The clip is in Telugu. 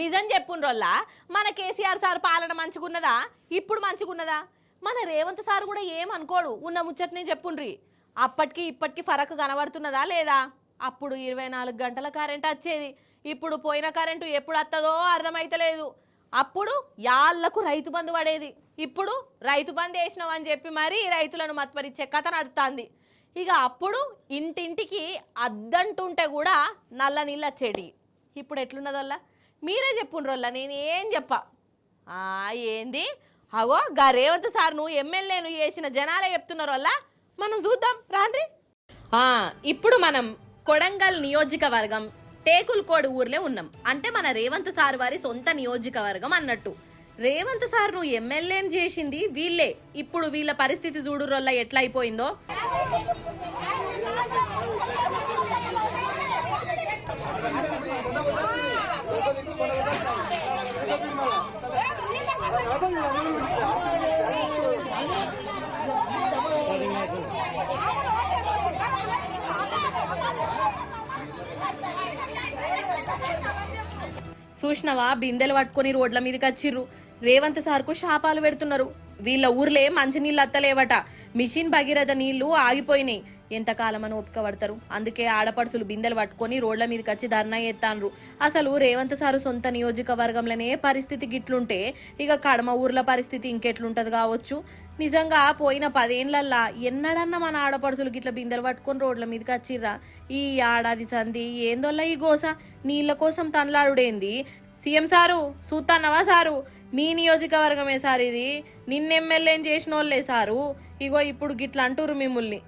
నిజం చెప్పుండ్రోల్లా మన కేసీఆర్ సార్ పాలన మంచిగున్నదా? ఇప్పుడు మంచిగున్నదా? మన రేవంత్ సార్ కూడా ఏమనుకోడు, ఉన్న ముచ్చట్ని చెప్పుండ్రి. అప్పటికి ఇప్పటికి ఫరక్ కనబడుతున్నదా లేదా? అప్పుడు 24 గంటల కరెంట్ వచ్చేది, ఇప్పుడు పోయిన కరెంటు ఎప్పుడు వస్తుందో అర్థమైతలేదు. అప్పుడు యాళ్లకు రైతు బంధు పడేది, ఇప్పుడు రైతు బంధు వేసినామని చెప్పి మరీ రైతులను మత్పరిచ్చే కథ నడుస్తుంది. ఇక అప్పుడు ఇంటింటికి అద్దంటుంటే కూడా నల్ల నీళ్ళు వచ్చేటి. ఇప్పుడు ఎట్లున్నదోల్లా మీరే చెప్పుండ్రోల్లా, నేనేం చెప్పా. ఏంది అగో గా రేవంత్ సార్ నువ్వు ఎమ్మెల్యేను చేసిన జనాలే చెప్తున్నారు వల్ల. మనం చూద్దాం రాండ్రి. ఇప్పుడు మనం కొడంగల్ నియోజకవర్గం టేకుల్కోడు ఊర్లే ఉన్నాం. అంటే మన రేవంత్ సార్ వారి సొంత నియోజకవర్గం అన్నట్టు. రేవంత్ సార్ నువ్వు ఎమ్మెల్యేని చేసింది వీళ్ళే. ఇప్పుడు వీళ్ళ పరిస్థితి చూడురోల్లా ఎట్లా అయిపోయిందో. చూసినవా బిందెలు పట్టుకొని రోడ్ల మీదకి వచ్చిర్రు. రేవంత్ సార్కు శాపాలు పెడుతున్నారు. వీళ్ళ ఊర్లే మంచినీళ్ళు అత్తలేవట, మిషన్ భగీరథ నీళ్లు ఆగిపోయినాయి. ఎంతకాలమని ఓపిక పడతారు? అందుకే ఆడపడుచులు బిందెలు పట్టుకొని రోడ్ల మీదకి వచ్చి ధర్నా ఎత్తాన్రు. అసలు రేవంత్ సారు సొంత నియోజకవర్గంలోనే పరిస్థితి గిట్లుంటే ఇక కడమ ఊర్ల పరిస్థితి ఇంకెట్లుంటది కావచ్చు. నిజంగా పోయిన 10 ఏళ్లల్లా ఎన్నడన్నా మన ఆడపడుచులు గిట్ల బిందెలు పట్టుకొని రోడ్ల మీదకి వచ్చిర్రా? ఈ ఏడాది సంధి ఏందోల్లా ఈ గోస, నీళ్ల కోసం తనలాడుడేంది? సీఎం సారు చూస్తాన్నవా సారు? మీ నియోజకవర్గమే సార్ ఇది, నిన్నెమ్మెల్యేం చేసిన వాళ్ళే సారు. ఇగో ఇప్పుడు గిట్ల అంటురు మిమ్మల్ని.